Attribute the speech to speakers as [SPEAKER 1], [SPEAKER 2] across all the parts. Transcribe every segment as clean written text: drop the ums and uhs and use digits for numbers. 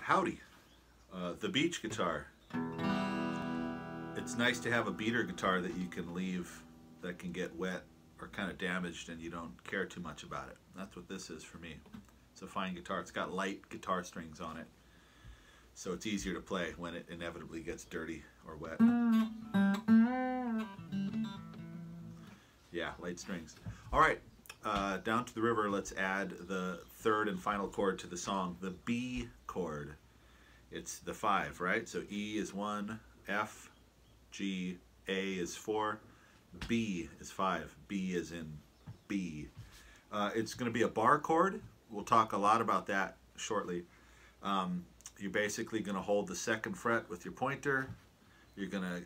[SPEAKER 1] Howdy. The beach guitar. It's nice to have a beater guitar that you can leave that can get wet or kind of damaged and you don't care too much about it. That's what this is for me. It's a fine guitar. It's got light guitar strings on it, so it's easier to play when it inevitably gets dirty or wet. Yeah, light strings. All right, down to the river, let's add the third and final chord to the song, the B chord. It's the 5, right? So E is 1, F, G, A is 4, B is 5. B is in B. It's going to be a bar chord. We'll talk a lot about that shortly. You're basically going to hold the 2nd fret with your pointer. You're going to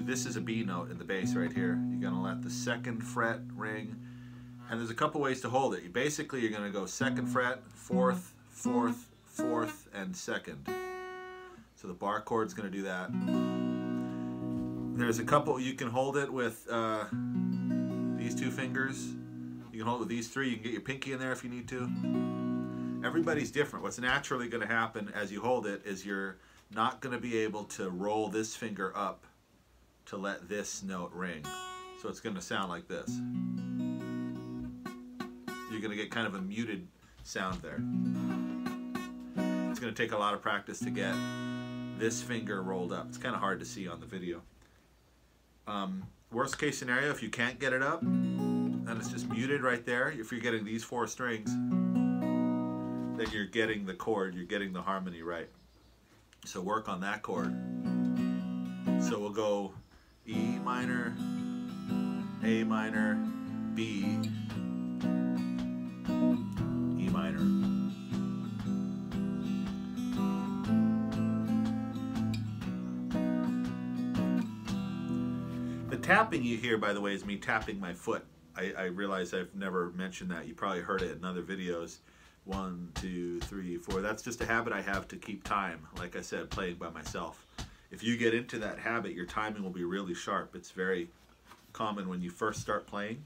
[SPEAKER 1] this is a B note in the bass right here. You're going to let the 2nd fret ring, and there's a couple ways to hold it. Basically, you're going to go 2nd fret, 4th, 4th, 4th, and 2nd. So the bar chord's going to do that. There's a couple, you can hold it with these 2 fingers. You can hold it with these 3. You can get your pinky in there if you need to. Everybody's different. What's naturally going to happen as you hold it is you're not going to be able to roll this finger up to let this note ring. So it's going to sound like this. You're going to get kind of a muted sound there. It's going to take a lot of practice to get this finger rolled up. It's kind of hard to see on the video. Worst case scenario, if you can't get it up and it's just muted right there, if you're getting these 4 strings, then you're getting the chord, you're getting the harmony right. So work on that chord. So we'll go E minor, A minor, B, E minor. The tapping you hear, by the way, is me tapping my foot. I realize I've never mentioned that. You probably heard it in other videos. 1, 2, 3, 4. That's just a habit I have to keep time. Like I said, playing by myself. If you get into that habit, your timing will be really sharp. It's very common when you first start playing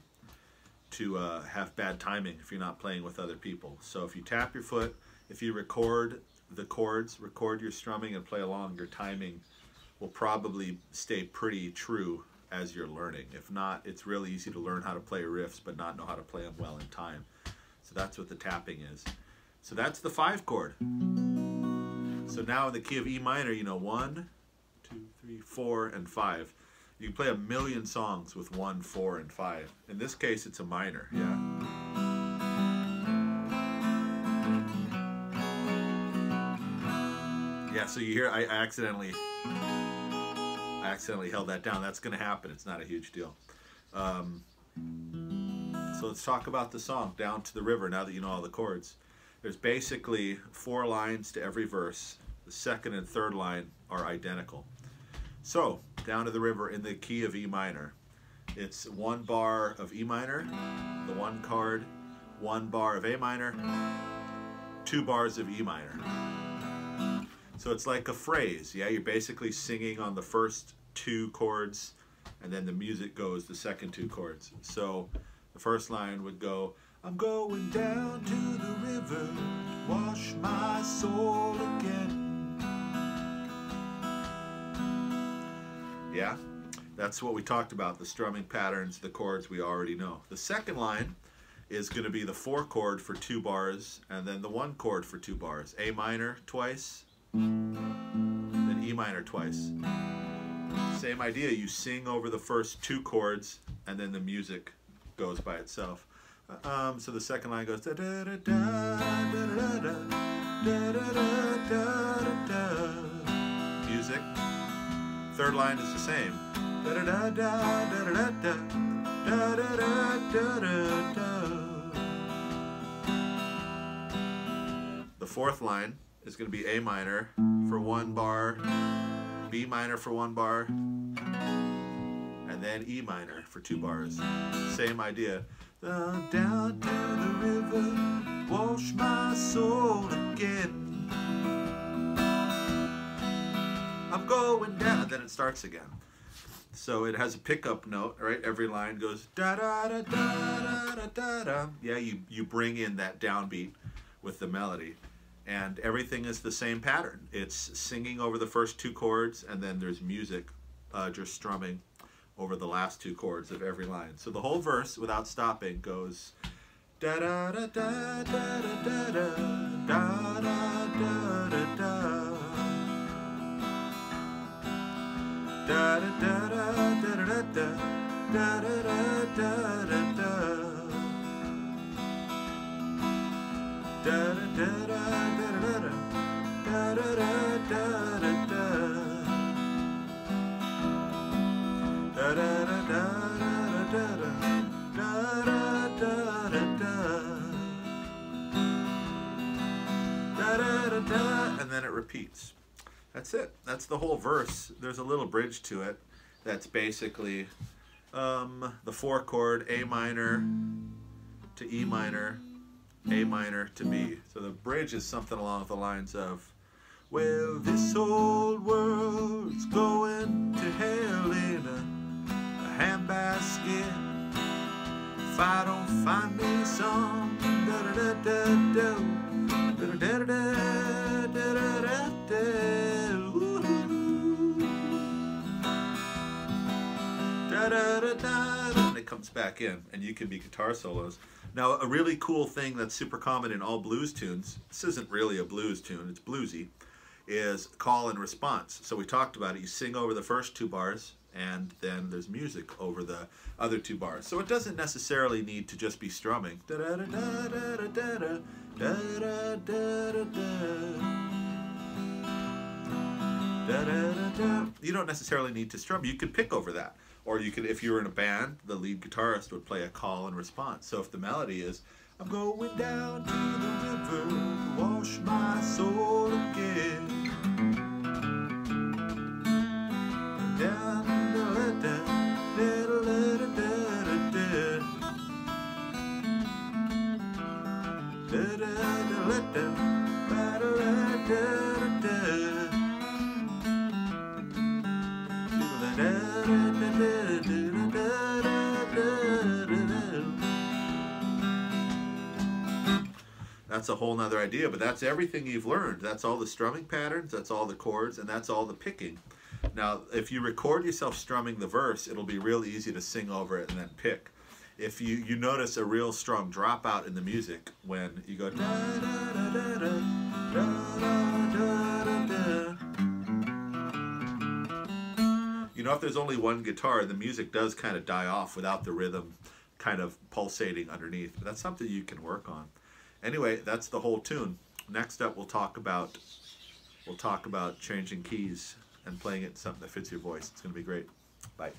[SPEAKER 1] to have bad timing if you're not playing with other people. So if you tap your foot, if you record the chords, record your strumming and play along, your timing will probably stay pretty true as you're learning. If not, it's really easy to learn how to play riffs but not know how to play them well in time. So that's what the tapping is. So that's the 5 chord. So now in the key of E minor, you know, 1, 2, 3, 4, and 5. You can play a million songs with 1, 4, and 5. In this case, it's a minor, yeah. Yeah, so you hear, I accidentally held that down. That's going to happen. It's not a huge deal. So let's talk about the song, Down to the River, now that you know all the chords. There's basically 4 lines to every verse. The 2nd and 3rd line are identical. So, Down to the River in the key of E minor. It's 1 bar of E minor, the 1 chord, 1 bar of A minor, 2 bars of E minor. So it's like a phrase, yeah? You're basically singing on the first 2 chords, and then the music goes the second 2 chords. So the first line would go, I'm going down to the river to wash my soul again. Yeah, that's what we talked about, the strumming patterns, the chords we already know. The second line is going to be the 4 chord for 2 bars, and then the 1 chord for 2 bars. A minor twice, then E minor twice. Same idea, you sing over the first 2 chords, and then the music goes by itself. So the second line goes da da da da da da da da da da. Music. Third line is the same. Da da da da da da da da da da da da. The 4th line is going to be A minor for 1 bar, B minor for 1 bar, and then E minor for 2 bars. Same idea. Down to the river, wash my soul again. I'm going down, and then it starts again. So it has a pickup note, right? Every line goes da da da da da da da. Yeah, you bring in that downbeat with the melody. and everything is the same pattern. It's singing over the first two chords, and then there's music, just strumming over the last two chords of every line. So the whole verse, without stopping, goes da da da da da da da da da da da da. Da da da da da da da da da da da da. Da da da da da da da da da da da. Da da da da da da da da. And then it repeats. That's it. That's the whole verse. There's a little bridge to it that's basically the 4 chord A minor to E minor, A minor to B. So the bridge is something along the lines of, well, this old world's going to hell in a handbasket if I don't find me some da da da da da da da da da da da. And it comes back in, and you can be guitar solos. Now, a really cool thing that's super common in all blues tunes, this isn't really a blues tune, it's bluesy, is call and response. So we talked about it. You sing over the first 2 bars, and then there's music over the other 2 bars. So it doesn't necessarily need to just be strumming. You don't necessarily need to strum. You could pick over that. Or you could, if you were in a band, the lead guitarist would play a call and response. So if the melody is, I'm going down to the river to wash my soul again. Down That's a whole nother idea, but that's everything you've learned. That's all the strumming patterns, that's all the chords, and that's all the picking. Now, if you record yourself strumming the verse, it'll be real easy to sing over it and then pick. If you notice a real strong dropout in the music when you go da da da da da da da da. You know, if there's only one guitar, the music does kind of die off without the rhythm kind of pulsating underneath. But that's something you can work on. Anyway, that's the whole tune. Next up, we'll talk about changing keys and playing it in something that fits your voice. It's going to be great. Bye.